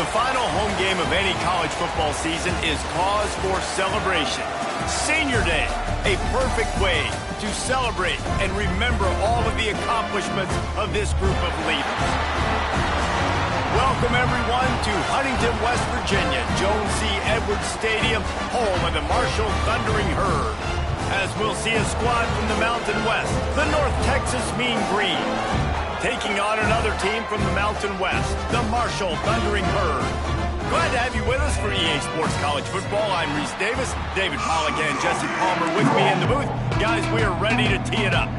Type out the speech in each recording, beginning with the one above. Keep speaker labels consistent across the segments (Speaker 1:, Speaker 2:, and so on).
Speaker 1: The final home game of any college football season is cause for celebration. Senior Day, a perfect way to celebrate and remember all of the accomplishments of this group of leaders. Welcome, everyone, to Huntington, West Virginia, Jones C. Edwards Stadium, home of the Marshall Thundering Herd. As we'll see a squad from the Mountain West, the North Texas Mean Green, taking on another team from the Mountain West, the Marshall Thundering Herd. Glad to have you with us for EA Sports College Football. I'm Reese Davis, David Pollack and Jesse Palmer with me in the booth. Guys, we are ready to tee it up.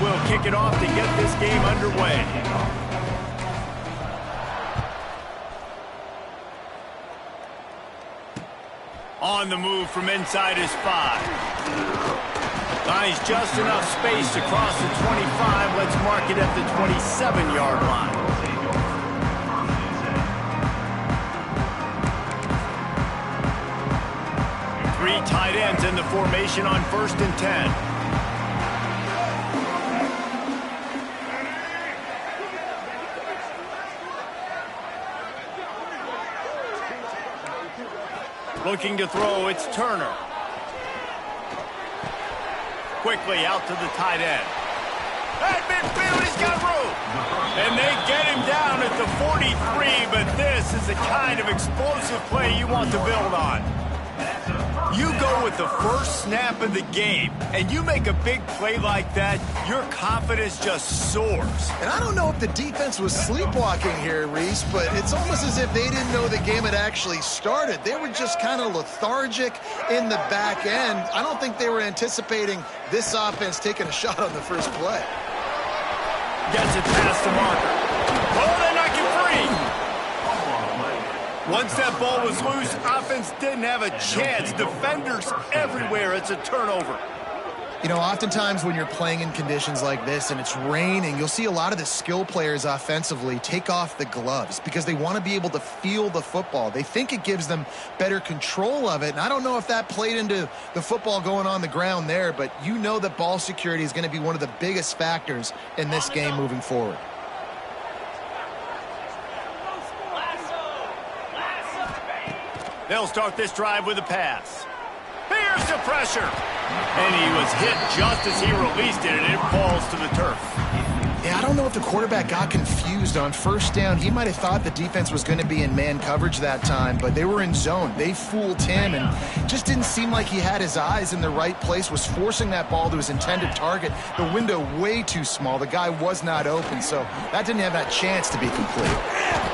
Speaker 1: Will kick it off to get this game underway. On the move from inside his 5. Finds just enough space across the 25. Let's mark it at the 27-yard line. Three tight ends in the formation on 1st and 10. Looking to throw, it's Turner. Quickly out to the tight end. At midfield, he's got room. And they get him down at the 43, but this is the kind of explosive play you want to build on. You go with the first snap of the game, and you make a big play like that, your confidence just soars.
Speaker 2: And I don't know if the defense was sleepwalking here, Reese, but it's almost as if they didn't know the game had actually started. They were just kind of lethargic in the back end. I don't think they were anticipating this offense taking a shot on the first play.
Speaker 1: Gets it past the marker. Oh, they're not getting free. Once that ball was loose, offense didn't have a chance. Defenders everywhere. It's a turnover.
Speaker 2: You know, oftentimes when you're playing in conditions like this and it's raining, you'll see a lot of the skill players offensively take off the gloves because they want to be able to feel the football. They think it gives them better control of it. And I don't know if that played into the football going on the ground there, but you know that ball security is going to be one of the biggest factors in this game moving forward.
Speaker 1: They'll start this drive with a pass. Here's the pressure. And he was hit just as he released it, and it falls to the turf.
Speaker 2: Yeah, I don't know if the quarterback got confused on 1st down. He might have thought the defense was going to be in man coverage that time, but they were in zone. They fooled him, and just didn't seem like he had his eyes in the right place, was forcing that ball to his intended target. The window way too small. The guy was not open, so that didn't have that chance to be complete.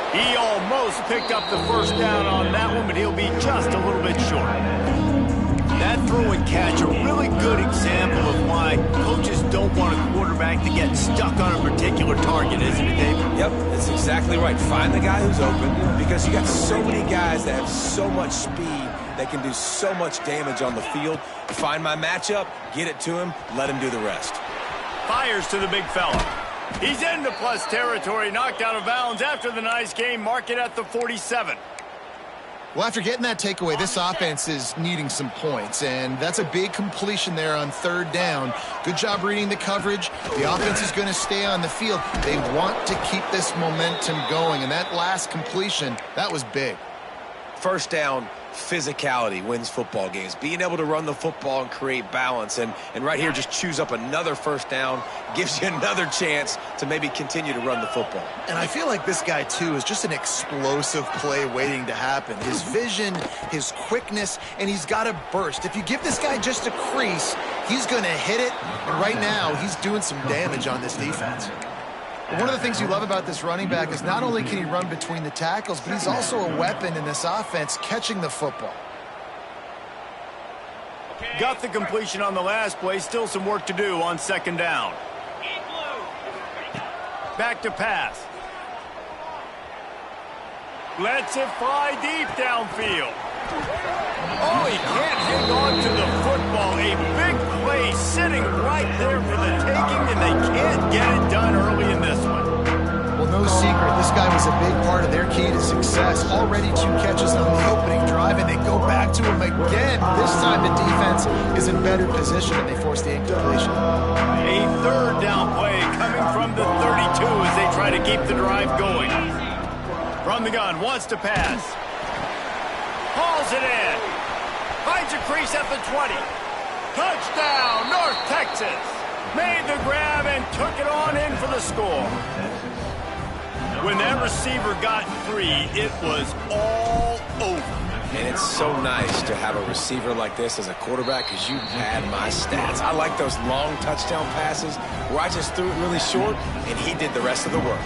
Speaker 1: He almost picked up the 1st down on that one, but he'll be just a little bit short. That throw and catch, a really good example of why coaches don't want a quarterback to get stuck on a particular target, isn't it, David?
Speaker 3: Yep, that's exactly right. Find the guy who's open, because you got so many guys that have so much speed that can do so much damage on the field. Find my matchup, get it to him, let him do the rest.
Speaker 1: Fires to the big fella. He's into plus territory, knocked out of bounds after the nice game. Mark it at the 47.
Speaker 2: Well, after getting that takeaway, this offense is needing some points, and that's a big completion there on 3rd down. Good job reading the coverage. The offense is going to stay on the field. They want to keep this momentum going, and that last completion, that was big.
Speaker 3: 1st down, physicality wins football games. Being able to run the football and create balance, and right here just choose up another 1st down, gives you another chance to maybe continue to run the football.
Speaker 2: And I feel like this guy, too, is just an explosive play waiting to happen. His vision, his quickness, and he's got a burst. If you give this guy just a crease, he's going to hit it, and right now he's doing some damage on this defense. One of the things you love about this running back is not only can he run between the tackles, but he's also a weapon in this offense catching the football.
Speaker 1: Got the completion on the last play. Still some work to do on 2nd down. Back to pass. Lets it fly deep downfield. Oh, he can't hang on to the football. A big play sitting right there for the taking, and they can't get it done early in
Speaker 2: This guy was a big part of their key to success. Already 2 catches on the opening drive, and they go back to him again. This time the defense is in better position, and they force the incompletion.
Speaker 1: A third down play coming from the 32 as they try to keep the drive going. From the gun, wants to pass. Hauls it in. Finds a crease at the 20. Touchdown, North Texas. Made the grab and took it on in for the score. When that receiver got 3, it was all over.
Speaker 3: And it's so nice to have a receiver like this as a quarterback because you had my stats. I like those long touchdown passes where I just threw it really short and he did the rest of the work.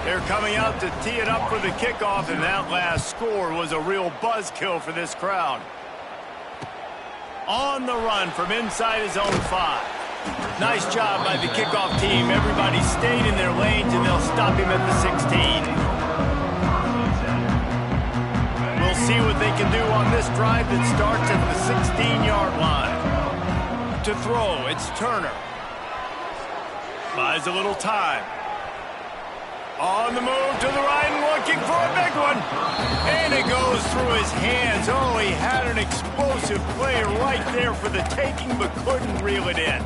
Speaker 1: They're coming out to tee it up for the kickoff, and that last score was a real buzzkill for this crowd. On the run from inside his own 5. Nice job by the kickoff team. Everybody stayed in their lanes, and they'll stop him at the 16. We'll see what they can do on this drive that starts at the 16-yard line. To throw, it's Turner. Buys a little time. On the move to the right and looking for a big one. And it goes through his hands. Oh, he had an explosive play right there for the taking, but couldn't reel it in.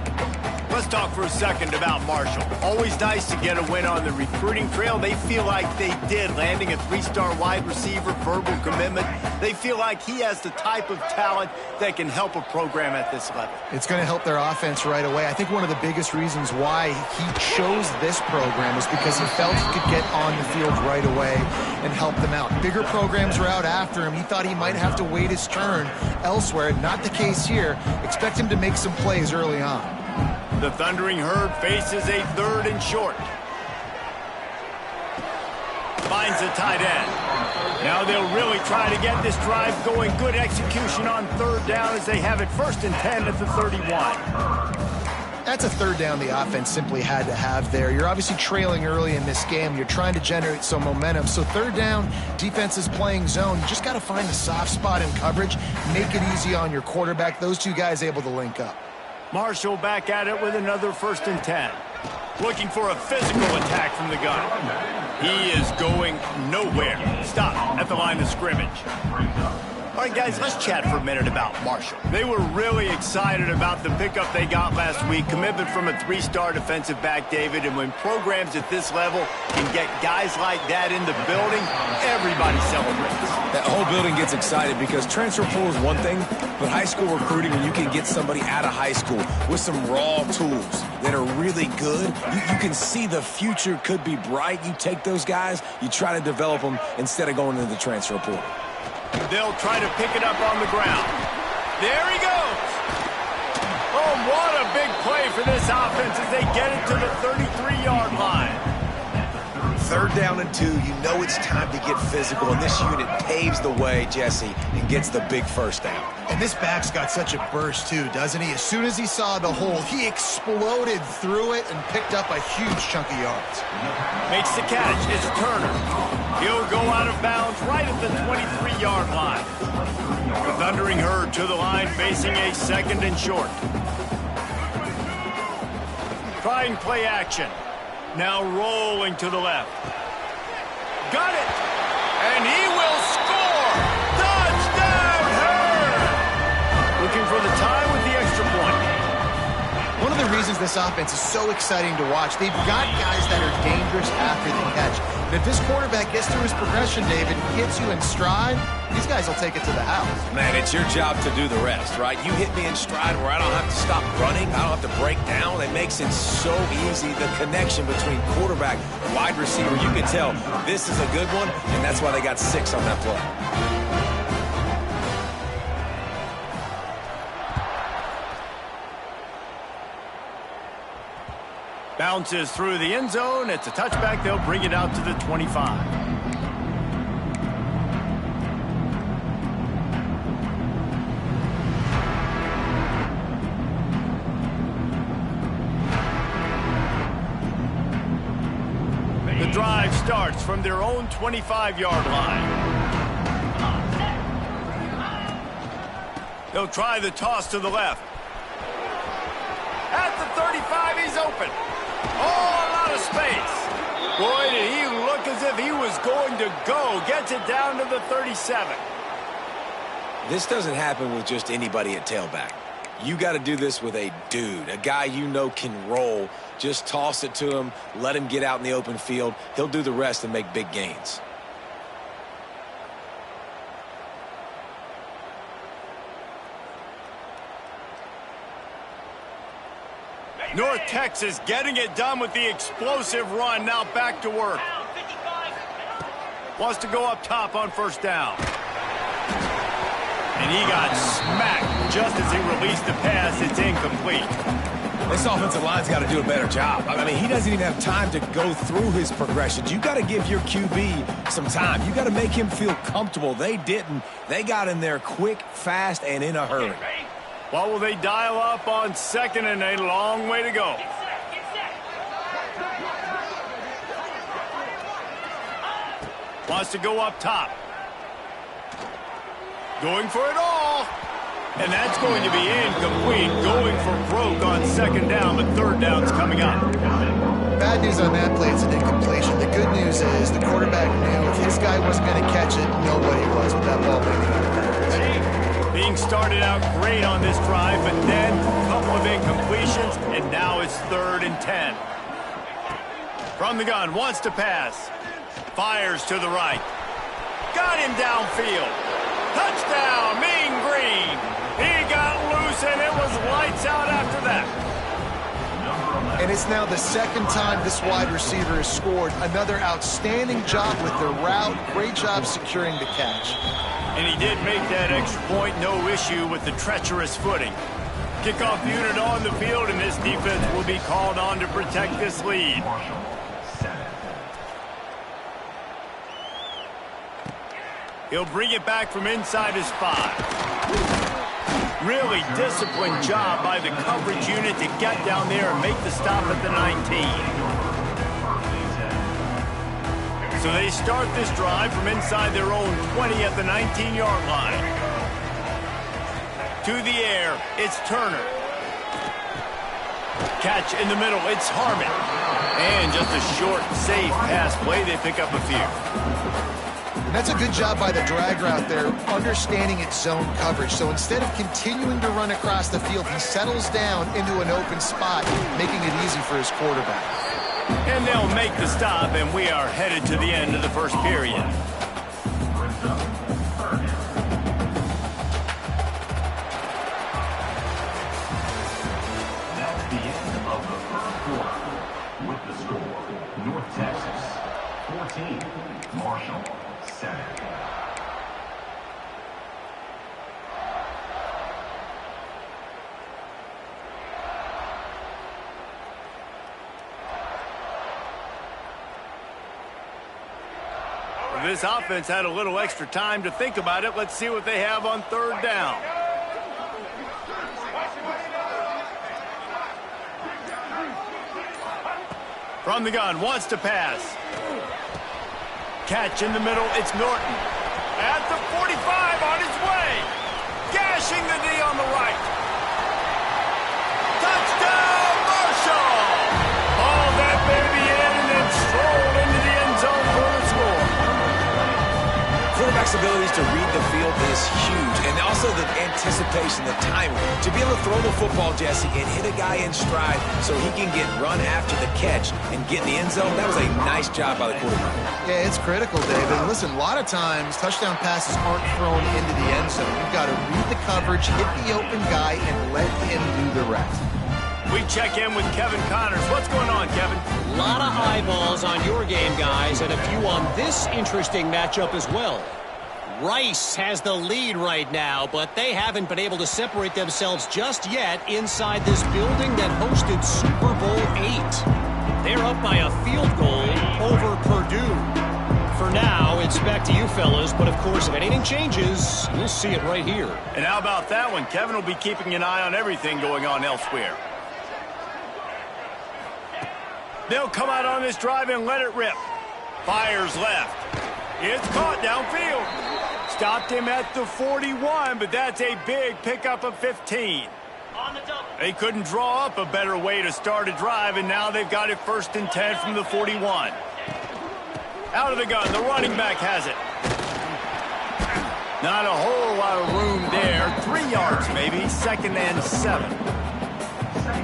Speaker 1: Let's talk for a second about Marshall. Always nice to get a win on the recruiting trail. They feel like they did, landing a 3-star wide receiver, verbal commitment. They feel like he has the type of talent that can help a program at this level.
Speaker 2: It's going to help their offense right away. I think one of the biggest reasons why he chose this program is because he felt he could get on the field right away and help them out. Bigger programs were out after him. He thought he might have to wait his turn elsewhere. Not the case here. Expect him to make some plays early on.
Speaker 1: The Thundering Herd faces a 3rd and short. Finds the tight end. Now they'll really try to get this drive going. Good execution on 3rd down as they have it 1st and 10 at the 31.
Speaker 2: That's a 3rd down the offense simply had to have there. You're obviously trailing early in this game. You're trying to generate some momentum. So 3rd down, defense is playing zone. You just got to find the soft spot in coverage. Make it easy on your quarterback. Those 2 guys able to link up.
Speaker 1: Marshall back at it with another 1st and 10. Looking for a physical attack from the gun. He is going nowhere. Stop at the line of scrimmage. All right, guys, let's chat for a minute about Marshall. They were really excited about the pickup they got last week. Commitment from a 3-star defensive back, David. And when programs at this level can get guys like that in the building, everybody celebrates.
Speaker 3: That whole building gets excited because transfer pool is one thing, but high school recruiting, when you can get somebody out of high school with some raw tools that are really good, you can see the future could be bright. You take those guys, you try to develop them instead of going into the transfer pool.
Speaker 1: They'll try to pick it up on the ground. There he goes. Oh, what a big play for this offense as they get it to the 33-yard line.
Speaker 3: 3rd down and 2, you know it's time to get physical, and this unit paves the way, Jesse, and gets the big 1st down.
Speaker 2: And this back's got such a burst, too, doesn't he? As soon as he saw the hole, he exploded through it and picked up a huge chunk of yards.
Speaker 1: Makes the catch. It's Turner. He'll go out of bounds right at the 23-yard line. The Thundering Herd to the line, facing a 2nd and short. Trying play action. Now rolling to the left. Got it! And he will score! Touchdown, Herd! Looking for the tie with the extra point.
Speaker 2: One of the reasons this offense is so exciting to watch, they've got guys that are dangerous after the catch. And if this quarterback gets through his progression, David, hits you in stride, these guys will take it to the house.
Speaker 3: Man, it's your job to do the rest, right? You hit me in stride where I don't have to stop running. I don't have to break down. It makes it so easy. The connection between quarterback and wide receiver, you can tell this is a good one, and that's why they got 6 on that play.
Speaker 1: Bounces through the end zone. It's a touchback. They'll bring it out to the 25. The drive starts from their own 25-yard line. They'll try the toss to the left. At the 35, he's open. Oh, a lot of space. Boy, did he look as as if he was going to go. Gets it down to the 37.
Speaker 3: This doesn't happen with just anybody at tailback. You got to do this with a dude, a guy you know can roll. Just toss it to him, let him get out in the open field. He'll do the rest and make big gains.
Speaker 1: North Texas getting it done with the explosive run. Now back to work. Wants to go up top on first down. And he got smacked just as he released the pass. It's incomplete.
Speaker 3: This offensive line's got to do a better job. I mean, he doesn't even have time to go through his progressions. You got to give your QB some time. You got to make him feel comfortable. They didn't. They got in there quick, fast, and in a hurry.
Speaker 1: What will they dial up on second and a long way to go? Wants to go up top. Going for it all. And that's going to be incomplete. Going for broke on second down, but third down's coming up.
Speaker 2: Bad news on that play, it's an incompletion. The good news is the quarterback knew if his guy wasn't going to catch it, nobody was with that ball landing out of bounds.
Speaker 1: Being started out great on this drive, but then a couple of incompletions, and now it's 3rd and 10. From the gun, wants to pass. Fires to the right. Got him downfield. Touchdown, Mean Green. He got loose, and it was lights out after that.
Speaker 2: And it's now the second time this wide receiver has scored. Another outstanding job with the route. Great job securing the catch.
Speaker 1: And he did make that extra point, no issue with the treacherous footing. Kickoff unit on the field, and this defense will be called on to protect this lead. He'll bring it back from inside his 5. Really disciplined job by the coverage unit to get down there and make the stop at the 19. So they start this drive from inside their own 20 at the 19-yard line. To the air, it's Turner. Catch in the middle, it's Harmon. And just a short, safe pass play, they pick up a few.
Speaker 2: And that's a good job by the drag route there, understanding its zone coverage. So instead of continuing to run across the field, he settles down into an open spot, making it easy for his quarterback.
Speaker 1: And they'll make the stop, and we are headed to the end of the first period.
Speaker 4: That's the end of the first quarter. With the score, North Texas 14, Marshall 7.
Speaker 1: This offense had a little extra time to think about it. Let's see what they have on 3rd down. From the gun, wants to pass. Catch in the middle, it's Norton. At the 45, on his way. Gashing the D on the right. Touchdown, Marshall! All that baby in and then strolled into the end zone for the score.
Speaker 3: Quarterback's abilities to read the field is huge, and also the anticipation, the timing. To be able to throw the football, Jesse, and hit a guy in stride so he can get run after the catch and get in the end zone, that was a nice job by the quarterback.
Speaker 2: Yeah, it's critical, David. Listen, a lot of times touchdown passes aren't thrown into the end zone. You've got to read the coverage, hit the open guy, and let him do the rest.
Speaker 1: We check in with Kevin Connors. What's going on, Kevin?
Speaker 5: A lot of eyeballs on your game, guys, and a few on this interesting matchup as well. Rice has the lead right now, but they haven't been able to separate themselves just yet inside this building that hosted Super Bowl VIII. They're up by a field goal over Purdue. For now, it's back to you fellas, but of course, if anything changes, you'll see it right here.
Speaker 1: And how about that one? Kevin will be keeping an eye on everything going on elsewhere. They'll come out on this drive and let it rip. Fires left. It's caught downfield. Stopped him at the 41, but that's a big pickup of 15. They couldn't draw up a better way to start a drive, and now they've got it 1st and 10 from the 41. Out of the gun, the running back has it. Not a whole lot of room there. 3 yards maybe, 2nd and 7.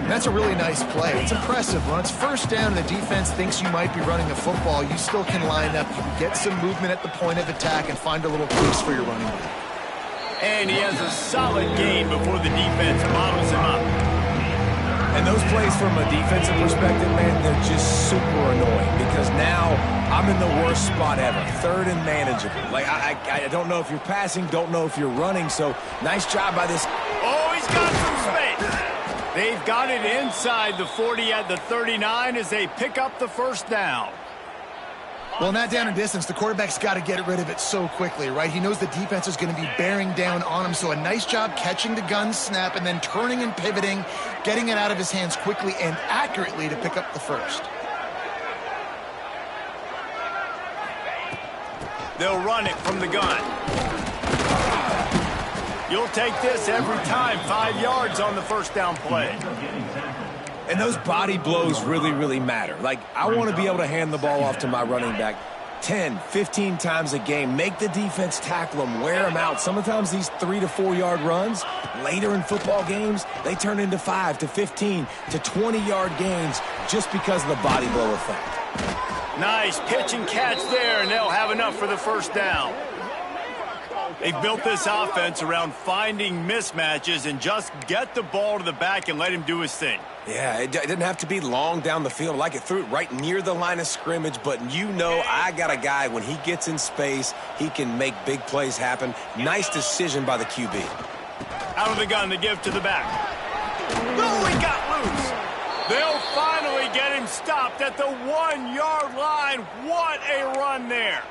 Speaker 2: That's a really nice play. It's impressive. When it's first down and the defense thinks you might be running the football, you still can line up. You can get some movement at the point of attack and find a little crease for your running back.
Speaker 1: And he has a solid gain before the defense bottles him up.
Speaker 3: And those plays from a defensive perspective, man, they're just super annoying because now I'm in the worst spot ever. 3rd and manageable. Like, I don't know if you're passing, don't know if you're running, so nice job by this.
Speaker 1: Oh, he's got some space. They've got it inside the 40 at the 39 as they pick up the first down.
Speaker 2: Well, in that down and distance, the quarterback's got to get rid of it so quickly, right? He knows the defense is going to be bearing down on him, so a nice job catching the gun snap and then turning and pivoting, getting it out of his hands quickly and accurately to pick up the first.
Speaker 1: They'll run it from the gun. You'll take this every time. 5 yards on the first down play.
Speaker 3: And those body blows really, really matter. Like, I want to be able to hand the ball off to my running back 10, 15 times a game. Make the defense tackle them, wear them out. Sometimes these 3 to 4 yard runs, later in football games, they turn into 5 to 15 to 20 yard gains just because of the body blow effect.
Speaker 1: Nice pitch and catch there, and they'll have enough for the first down. They've built this offense around finding mismatches and just get the ball to the back and let him do his thing.
Speaker 3: Yeah, it didn't have to be long down the field. Like, it threw it right near the line of scrimmage, but you know I got a guy, when he gets in space, he can make big plays happen. Nice decision by the QB.
Speaker 1: Out of the gun to give to the back. Oh, he got loose. They'll finally get him stopped at the 1 yard line. What a run there.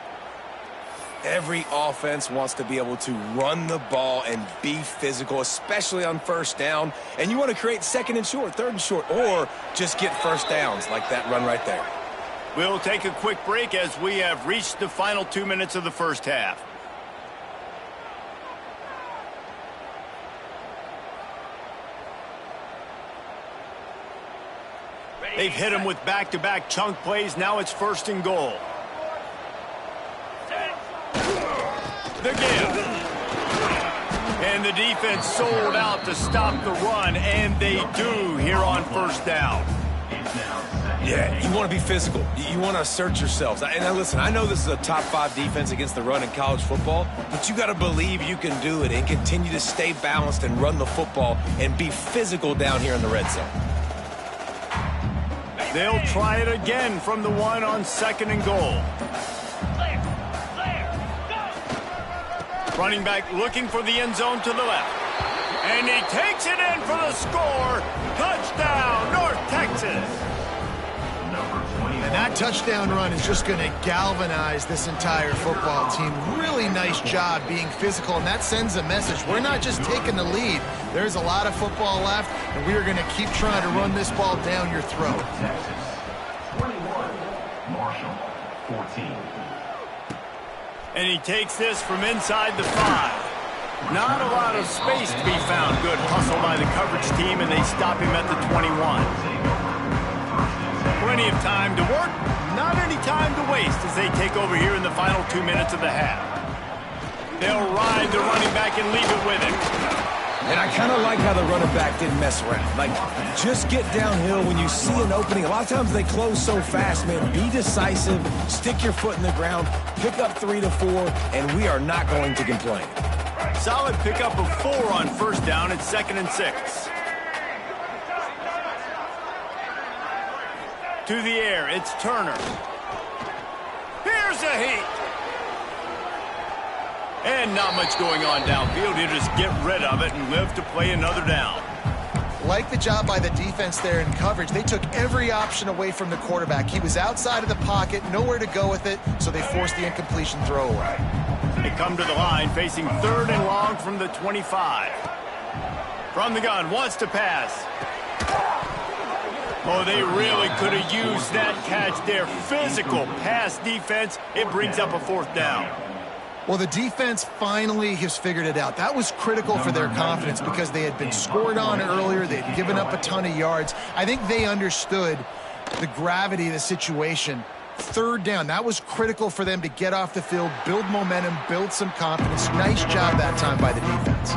Speaker 3: Every offense wants to be able to run the ball and be physical, especially on first down. And you want to create 2nd and short, 3rd and short, or just get first downs like that run right there.
Speaker 1: We'll take a quick break as we have reached the final 2 minutes of the first half. They've hit him with back-to-back chunk plays. Now it's 1st and goal. The give. And the defense sold out to stop the run, and they do here on first down.
Speaker 3: Yeah, you want to be physical. You want to assert yourselves. And now listen, I know this is a top 5 defense against the run in college football, but you got to believe you can do it and continue to stay balanced and run the football and be physical down here in the red zone.
Speaker 1: They'll try it again from the 1 on 2nd and goal. Running back looking for the end zone to the left. And he takes it in for the score. Touchdown, North Texas.
Speaker 2: And that touchdown run is just going to galvanize this entire football team. Really nice job being physical, and that sends a message. We're not just taking the lead. There's a lot of football left, and we are going to keep trying to run this ball down your throat.
Speaker 4: Texas 21, Marshall 14.
Speaker 1: And he takes this from inside the 5. Not a lot of space to be found. Good hustle by the coverage team, and they stop him at the 21. Plenty of time to work, not any time to waste as they take over here in the final 2 minutes of the half. They'll ride the running back and leave it with him.
Speaker 3: And I kind of like how the running back didn't mess around. Like, just get downhill when you see an opening. A lot of times they close so fast, man. Be decisive, stick your foot in the ground, pick up 3 to 4, and we are not going to complain.
Speaker 1: Solid pickup of 4 on first down at 2nd and 6. To the air, it's Turner. Here's a heat. And not much going on downfield. He'll just get rid of it and live to play another down.
Speaker 2: Like the job by the defense there in coverage. They took every option away from the quarterback. He was outside of the pocket, nowhere to go with it, so they forced the incompletion throwaway.
Speaker 1: They come to the line, facing 3rd and long from the 25. From the gun, wants to pass. Oh, they really could have used that catch there. Physical pass defense. It brings up a 4th down.
Speaker 2: Well, the defense finally has figured it out. That was critical for their confidence because they had been scored on earlier. They had given up a ton of yards. I think they understood the gravity of the situation Third down, that was critical for them to get off the field, build momentum, build some confidence. Nice job that time by the defense.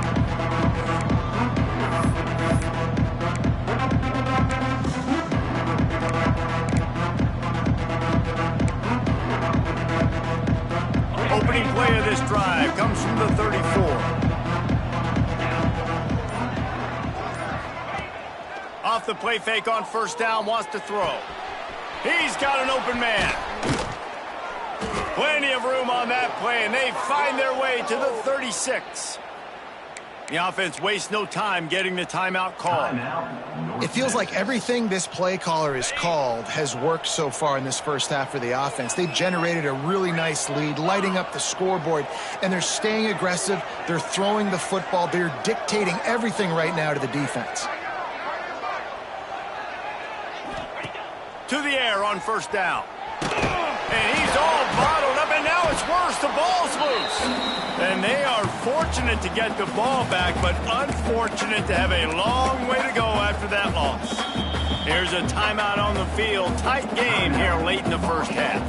Speaker 1: Opening play of this drive comes from the 34. Off the play fake on first down, wants to throw. He's got an open man. Plenty of room on that play, and they find their way to the 36. The offense wastes no time getting the timeout called.
Speaker 2: It feels like everything this play caller has called has worked so far in this first half for the offense. They've generated a really nice lead, lighting up the scoreboard, and they're staying aggressive. They're throwing the football. They're dictating everything right now to the defense.
Speaker 1: To the air on first down. And he's all bottled up, and now it's worse. The ball's loose. And they are fortunate to get the ball back, but unfortunate to have a long way to go after that loss. Here's a timeout on the field. Tight game here late in the first half.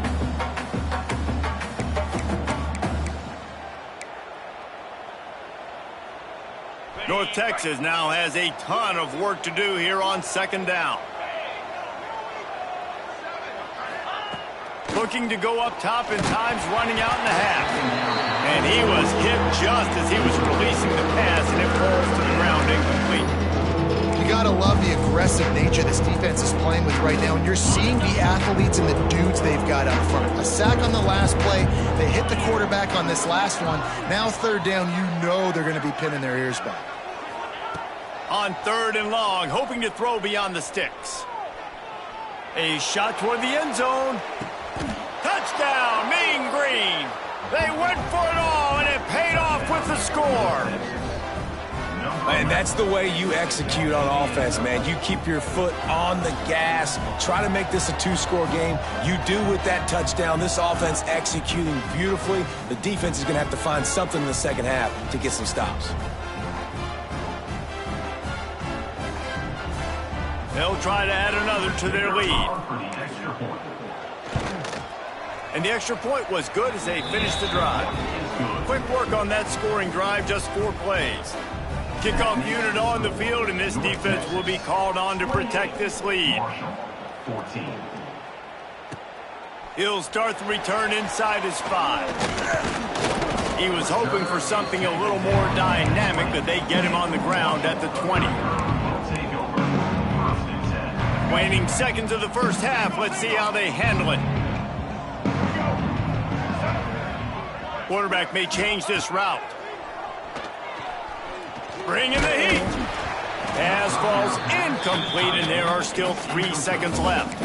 Speaker 1: North Texas now has a ton of work to do here on second down. Looking to go up top, and time's running out in the half. And he was hit just as he was releasing the pass, and it falls to the ground incomplete.
Speaker 2: You got to love the aggressive nature this defense is playing with right now, and you're seeing the athletes and the dudes they've got up front. A sack on the last play. They hit the quarterback on this last one. Now third down, you know they're going to be pinning their ears back.
Speaker 1: On third and long, hoping to throw beyond the sticks. A shot toward the end zone. Touchdown, Mean Green. They went for it all, and it paid off with the score.
Speaker 3: And that's the way you execute on offense, man. You keep your foot on the gas. Try to make this a two-score game. You do with that touchdown. This offense executing beautifully. The defense is going to have to find something in the second half to get some stops.
Speaker 1: They'll try to add another to their lead. And the extra point was good as they finished the drive. Quick work on that scoring drive, just 4 plays. Kickoff unit on the field, and this defense will be called on to protect this lead. He'll start the return inside his 5. He was hoping for something a little more dynamic, but they get him on the ground at the 20. Waning seconds of the first half. Let's see how they handle it. Quarterback may change this route. Bringing the heat. Pass falls incomplete, and there are still 3 seconds left.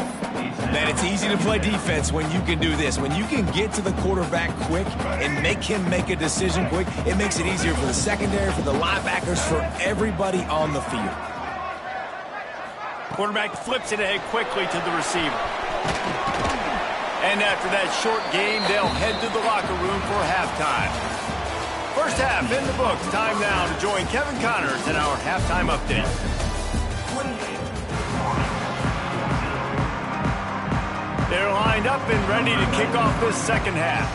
Speaker 3: Man, it's easy to play defense when you can do this. When you can get to the quarterback quick and make him make a decision quick, it makes it easier for the secondary, for the linebackers, for everybody on the field.
Speaker 1: Quarterback flips it ahead quickly to the receiver. And after that short game, they'll head to the locker room for halftime. First half in the books. Time now to join Kevin Connors in our halftime update. They're lined up and ready to kick off this second half.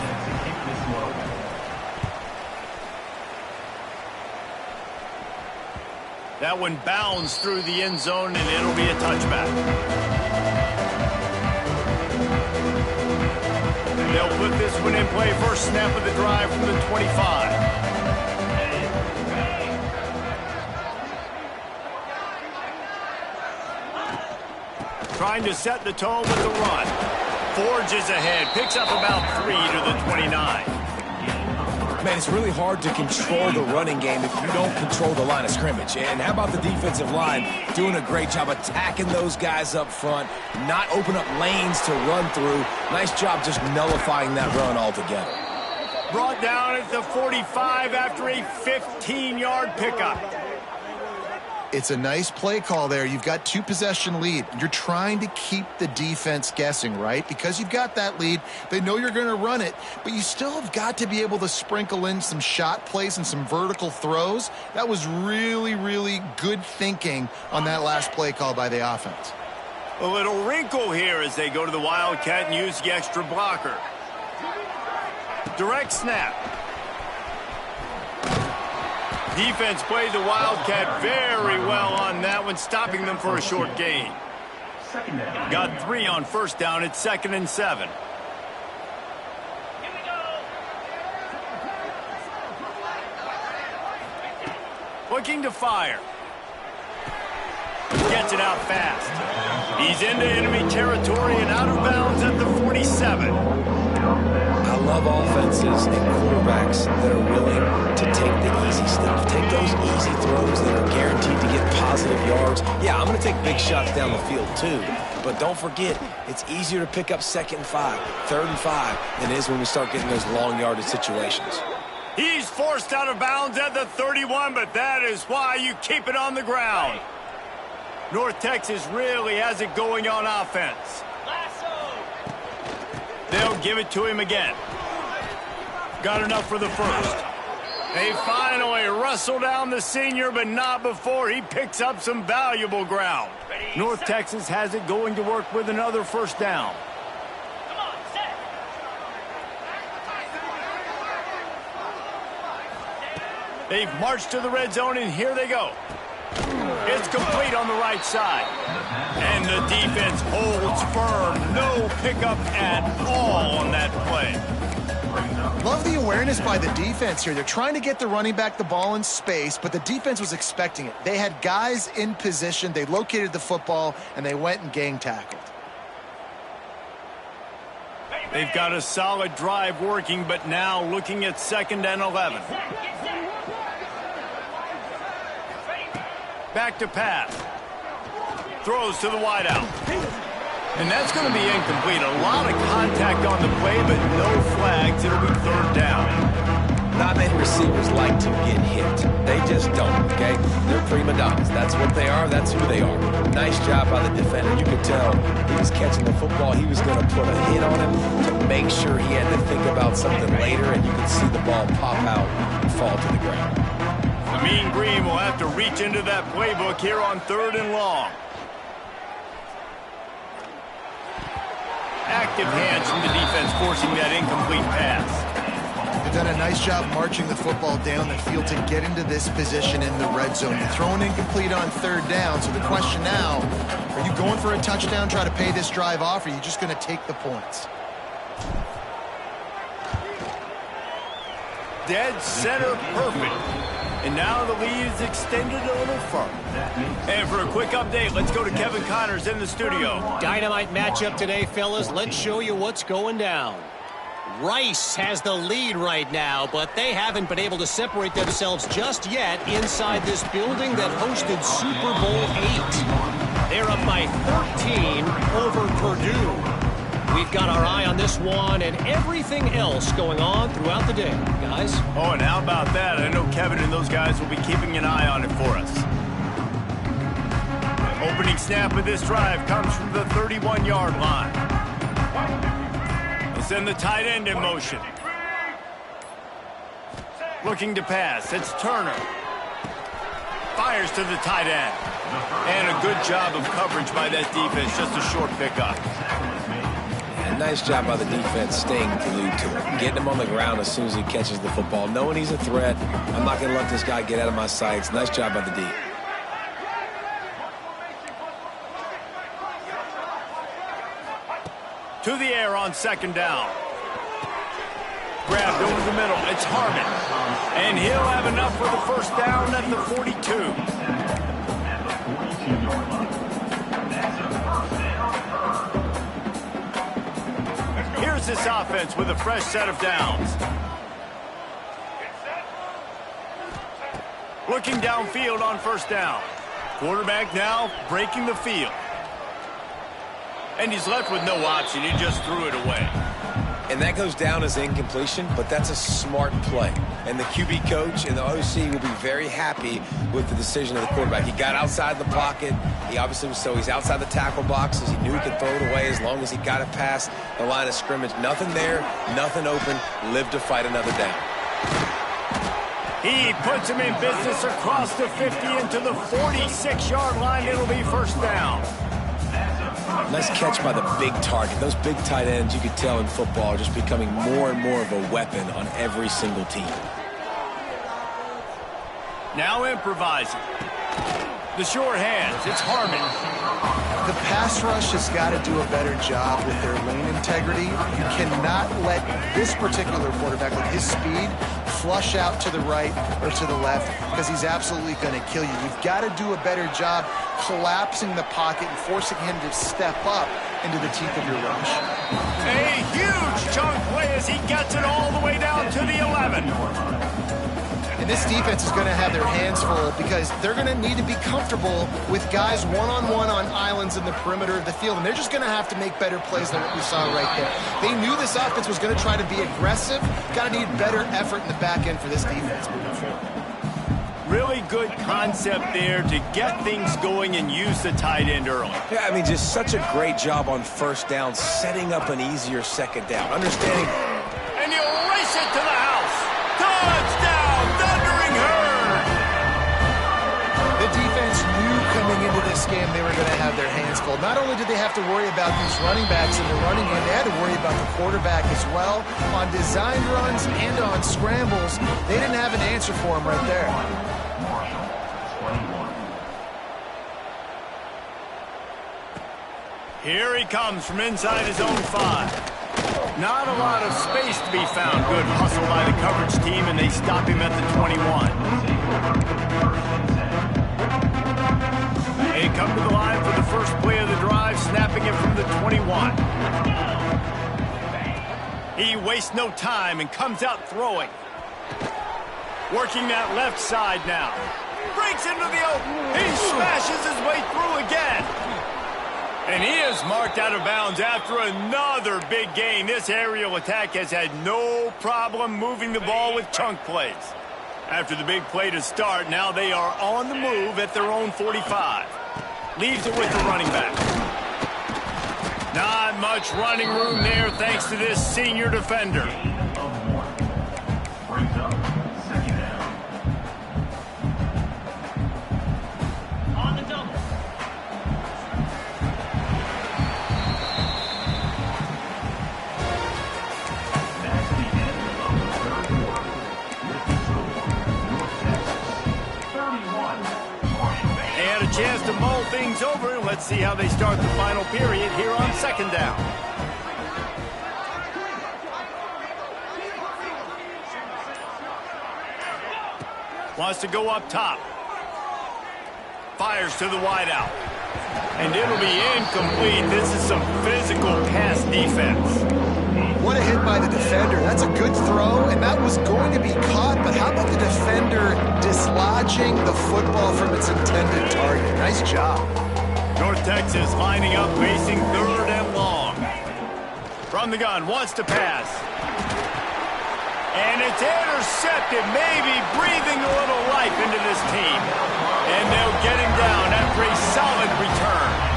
Speaker 1: That one bounds through the end zone, and it'll be a touchback. They'll put this one in play. First snap of the drive from the 25. Trying to set the tone with the run. Forges ahead. Picks up about 3 to the 29.
Speaker 3: Man, it's really hard to control the running game if you don't control the line of scrimmage. And how about the defensive line doing a great job attacking those guys up front, not open up lanes to run through. Nice job just nullifying that run altogether.
Speaker 1: Brought down at the 45 after a 15-yard pickup.
Speaker 2: It's a nice play call there. You've got 2-possession lead. You're trying to keep the defense guessing, right? Because you've got that lead. They know you're going to run it, but you still have got to be able to sprinkle in some shot plays and some vertical throws. That was really, really good thinking on that last play call by the offense.
Speaker 1: A little wrinkle here as they go to the Wildcat and use the extra blocker. Direct snap. Defense played the Wildcat very well on that one, stopping them for a short gain. Got 3 on first down. It's 2nd and 7. Looking to fire. Gets it out fast. He's into enemy territory and out of bounds at the 47.
Speaker 3: I love offenses and quarterbacks that are willing to take the easy stuff. Take those easy throws that are guaranteed to get positive yards. Yeah, I'm going to take big shots down the field too. But don't forget, it's easier to pick up 2nd and 5, 3rd and 5 than it is when we start getting those long yardage situations.
Speaker 1: He's forced out of bounds at the 31, but that is why you keep it on the ground. North Texas really has it going on offense. They'll give it to him again. Got enough for the first. They finally wrestle down the senior, but not before he picks up some valuable ground. North Texas has it going to work with another first down. They've marched to the red zone, and here they go. It's complete on the right side. And the defense holds firm. No pickup at all on that play.
Speaker 2: Love the awareness by the defense here. They're trying to get the running back the ball in space, but the defense was expecting it. They had guys in position. They located the football, and they went and gang tackled.
Speaker 1: They've got a solid drive working, but now looking at 2nd and 11. Back to pass. Throws to the wideout. And that's going to be incomplete. A lot of contact on the play, but no flags. It'll be 3rd down.
Speaker 3: Not many receivers like to get hit. They just don't, okay? They're prima donnas. That's what they are. That's who they are. Nice job by the defender. You could tell he was catching the football. He was going to put a hit on him to make sure he had to think about something later, and you could see the ball pop out and fall to the ground.
Speaker 1: The Mean Green will have to reach into that playbook here on 3rd and long. Active hands from the defense forcing that incomplete pass.
Speaker 2: They've done a nice job marching the football down the field to get into this position in the red zone. You're throwing incomplete on 3rd down, so the question now, are you going for a touchdown, try to pay this drive off, or are you just going to take the points?
Speaker 1: Dead center perfect. And now the lead is extended a little further. And for a quick update, let's go to Kevin Connors in the studio.
Speaker 5: Dynamite matchup today, fellas. Let's show you what's going down. Rice has the lead right now, but they haven't been able to separate themselves just yet inside this building that hosted Super Bowl 8. They're up by 13 over Purdue. We've got our eye on this one and everything else going on throughout the day, guys.
Speaker 1: Oh, and how about that? I know Kevin and those guys will be keeping an eye on it for us. Opening snap of this drive comes from the 31-yard line. They'll send the tight end in motion. Looking to pass. It's Turner. Fires to the tight end. And a good job of coverage by that defense. Just a short pickup.
Speaker 3: Nice job by the defense staying glued to him, getting him on the ground as soon as he catches the football, knowing he's a threat. I'm not going to let this guy get out of my sights. Nice job by the D.
Speaker 1: To the air on 2nd down. Grabbed over the middle. It's Harmon. And he'll have enough for the first down at the 42. Here's this offense with a fresh set of downs. Looking downfield on 1st down. Quarterback now breaking the field. And he's left with no option. He just threw it away.
Speaker 3: And that goes down as incompletion, but that's a smart play. And the QB coach and the OC will be very happy with the decision of the quarterback. He got outside the pocket. He obviously was, so he's outside the tackle boxes. He knew he could throw it away as long as he got it past the line of scrimmage. Nothing there, nothing open. Live to fight another down.
Speaker 1: He puts him in business across the 50 into the 46-yard line. It'll be 1st down.
Speaker 3: Nice catch by the big target. Those big tight ends, you could tell in football, are just becoming more and more of a weapon on every single team.
Speaker 1: Now improvising. The short hands, it's Harmon.
Speaker 2: The pass rush has got to do a better job with their lane integrity. You cannot let this particular quarterback, with his speed, flush out to the right or to the left, because he's absolutely going to kill you. You've got to do a better job collapsing the pocket and forcing him to step up into the teeth of your rush.
Speaker 1: A huge chunk play as he gets it all the way down to the 11.
Speaker 2: And this defense is going to have their hands full because they're going to need to be comfortable with guys one-on-one on islands in the perimeter of the field. And they're just going to have to make better plays than what we saw right there. They knew this offense was going to try to be aggressive. Got to need better effort in the back end for this defense moving forward.
Speaker 1: Really good concept there to get things going and use the tight end early.
Speaker 3: Yeah, I mean, just such a great job on first down, setting up an easier second down. Understanding.
Speaker 1: And you race it to the house. Touchdown, Thundering Herd.
Speaker 2: The defense knew coming into this game they were going to have their hands full. Not only did they have to worry about these running backs in the running game, they had to worry about the quarterback as well. On designed runs and on scrambles, they didn't have an answer for him right there.
Speaker 1: Here he comes from inside his own 5. Not a lot of space to be found. Good hustle by the coverage team, and they stop him at the 21. They come to the line for the first play of the drive, snapping it from the 21. He wastes no time and comes out throwing. Working that left side now. Breaks into the open. He smashes his way through again. And he is marked out of bounds after another big gain. This aerial attack has had no problem moving the ball with chunk plays. After the big play to start, now they are on the move at their own 45. Leaves it with the running back. Not much running room there thanks to this senior defender. Chance to mull things over. Let's see how they start the final period here on second down. Wants to go up top. Fires to the wideout. And it'll be incomplete. This is some physical pass defense.
Speaker 2: What a hit by the defender. That's a good throw, and that was going to be caught, but how about the defender dislodging the football from its intended target? Nice job.
Speaker 1: North Texas lining up, facing third and long. From the gun, wants to pass. And it's intercepted, maybe breathing a little life into this team. And they'll get him down after a solid return.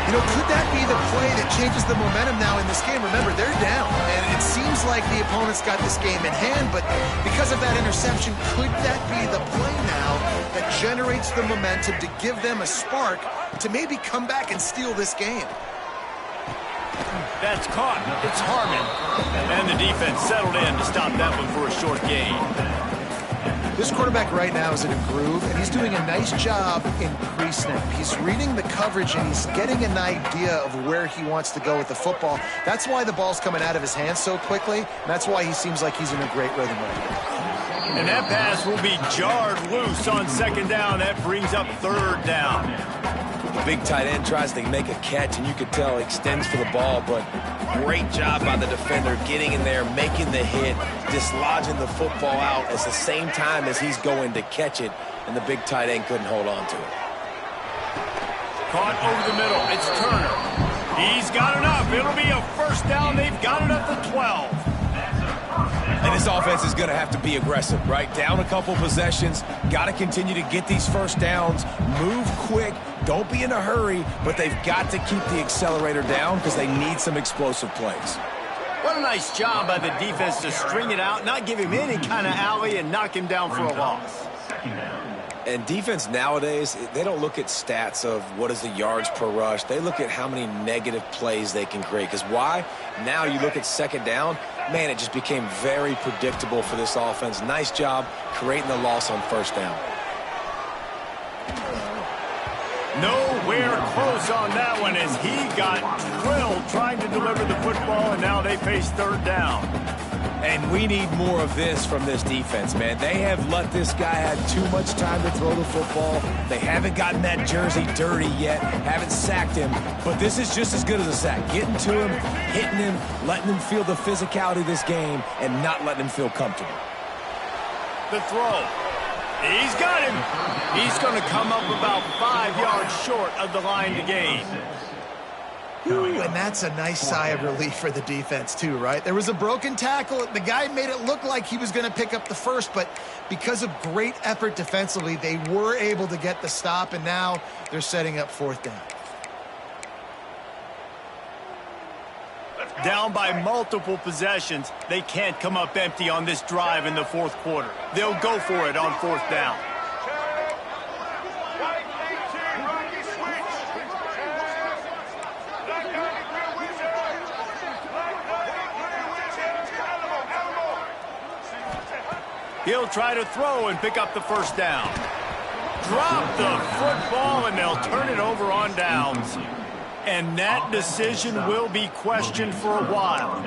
Speaker 2: You know, could that be the play that changes the momentum now in this game? Remember, they're down, and it seems like the opponent's got this game in hand, but because of that interception, could that be the play now that generates the momentum to give them a spark to maybe come back and steal this game?
Speaker 1: That's caught. It's Harmon. And the defense settled in to stop that one for a short gain.
Speaker 2: This quarterback right now is in a groove, and he's doing a nice job in pre-snap. He's reading the coverage, and he's getting an idea of where he wants to go with the football. That's why the ball's coming out of his hands so quickly, and that's why he seems like he's in a great rhythm right now.
Speaker 1: And that pass will be jarred loose on second down. That brings up third down.
Speaker 3: The big tight end tries to make a catch, and you could tell extends for the ball, but great job by the defender getting in there, making the hit, dislodging the football out at the same time as he's going to catch it, and the big tight end couldn't hold on to it.
Speaker 1: Caught over the middle. It's Turner. He's got enough. It'll be a first down. They've got it at the 12.
Speaker 3: And this offense is going to have to be aggressive, right? Down a couple possessions, got to continue to get these first downs, move quick, don't be in a hurry, but they've got to keep the accelerator down because they need some explosive plays.
Speaker 1: What a nice job by the defense to string it out, not give him any kind of alley, and knock him down for a loss.
Speaker 3: And defense nowadays, they don't look at stats of what is the yards per rush. They look at how many negative plays they can create. Because why? Now you look at second down, man, it just became very predictable for this offense. Nice job creating the loss on first down.
Speaker 1: Nowhere close on that one as he got drilled trying to deliver the football, and now they face third down.
Speaker 3: And we need more of this from this defense, man. They have let this guy have too much time to throw the football. They haven't gotten that jersey dirty yet, haven't sacked him. But this is just as good as a sack. Getting to him, hitting him, letting him feel the physicality of this game, and not letting him feel comfortable.
Speaker 1: The throw. He's got him. He's going to come up about 5 yards short of the line to gain.
Speaker 2: Ooh, and that's a nice sigh of relief for the defense too, right? There was a broken tackle. The guy made it look like he was going to pick up the first, but because of great effort defensively, they were able to get the stop, and now they're setting up fourth down.
Speaker 1: Down by multiple possessions, they can't come up empty on this drive in the fourth quarter. They'll go for it on fourth down. He'll try to throw and pick up the first down. Drop the football, and they'll turn it over on downs. And that decision will be questioned for a while.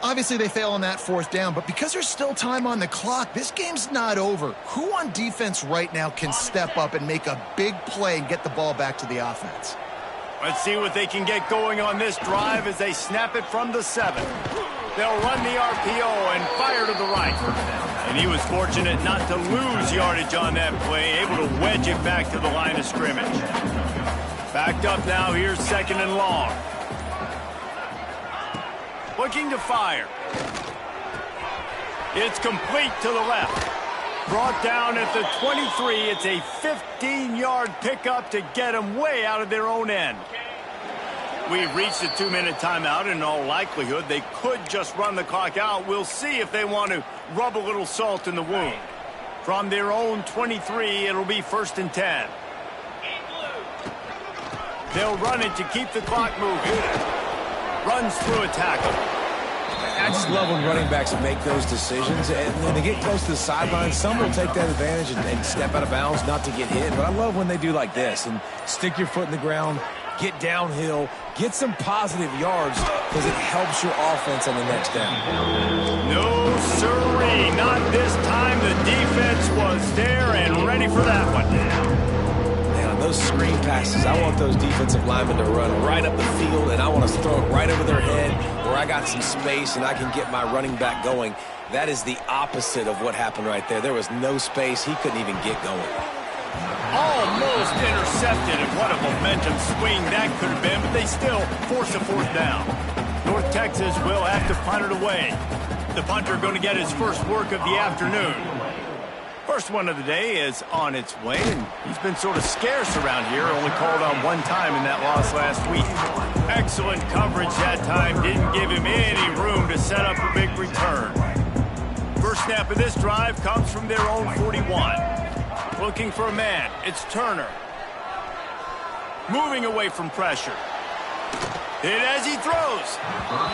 Speaker 2: Obviously, they fail on that fourth down, but because there's still time on the clock, this game's not over. Who on defense right now can step up and make a big play and get the ball back to the offense?
Speaker 1: Let's see what they can get going on this drive as they snap it from the 7. They'll run the RPO and fire to the right. And he was fortunate not to lose yardage on that play, able to wedge it back to the line of scrimmage. Backed up now, here's second and long. Looking to fire. It's complete to the left. Brought down at the 23. It's a 15-yard pickup to get them way out of their own end. We've reached a 2-minute timeout, and in all likelihood, they could just run the clock out. We'll see if they want to rub a little salt in the wound. From their own 23, it'll be 1st and 10. They'll run it to keep the clock moving. Runs through a tackle.
Speaker 3: I just love when running backs make those decisions. And when they get close to the sideline, some will take that advantage and step out of bounds not to get hit. But I love when they do like this and stick your foot in the ground, get downhill, get some positive yards because it helps your offense on the next down.
Speaker 1: No, sirree, not this time. The defense was there and ready for that one.
Speaker 3: Man, on those screen passes, I want those defensive linemen to run right up the field, and I want to throw it right over their head where I got some space and I can get my running back going. That is the opposite of what happened right there. There was no space. He couldn't even get going.
Speaker 1: Almost intercepted, and what a momentum swing that could have been, but they still force a fourth down. North Texas will have to punt it away. The punter going to get his first work of the afternoon. First one of the day is on its way, and he's been sort of scarce around here, only called on one time in that loss last week. Excellent coverage that time, didn't give him any room to set up a big return. First snap of this drive comes from their own 41. Looking for a man. It's Turner. Moving away from pressure. Hit as he throws.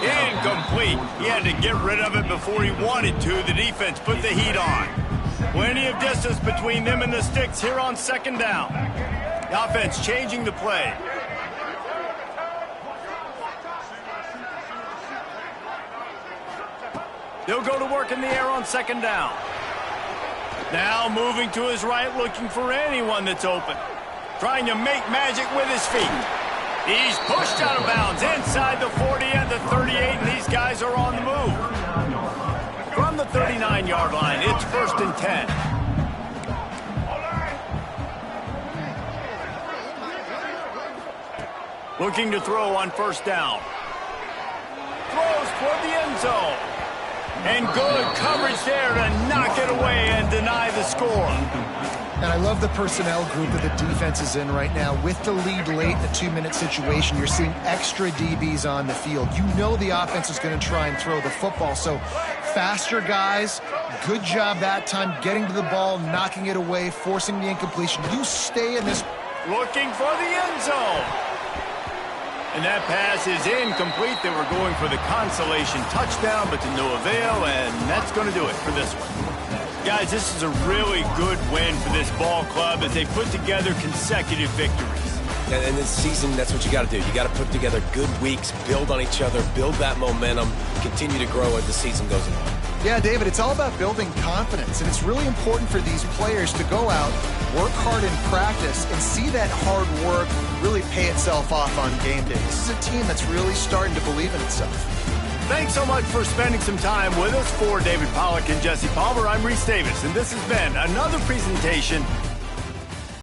Speaker 1: Incomplete. He had to get rid of it before he wanted to. The defense put the heat on. Plenty of distance between them and the sticks here on second down. The offense changing the play. They'll go to work in the air on second down. Now moving to his right, looking for anyone that's open. Trying to make magic with his feet. He's pushed out of bounds inside the 40 and the 38, and these guys are on the move. From the 39-yard line, it's 1st and 10. Looking to throw on first down. Throws toward the end zone. And good coverage there to knock it away and deny the score.
Speaker 2: And I love the personnel group that the defense is in right now. With the lead late in a 2-minute situation, you're seeing extra DBs on the field. You know the offense is going to try and throw the football. So faster guys, good job that time getting to the ball, knocking it away, forcing the incompletion. You stay in this.
Speaker 1: Looking for the end zone. And that pass is incomplete. They were going for the consolation touchdown, but to no avail, and that's going to do it for this one. Guys, this is a really good win for this ball club as they put together consecutive victories.
Speaker 3: And in this season, that's what you got to do. You got to put together good weeks, build on each other, build that momentum, continue to grow as the season goes along.
Speaker 2: Yeah, David, it's all about building confidence, and it's really important for these players to go out, work hard in practice, and see that hard work really pay itself off on game day. This is a team that's really starting to believe in itself.
Speaker 1: Thanks so much for spending some time with us. For David Pollack and Jesse Palmer, I'm Reese Davis, and this has been another presentation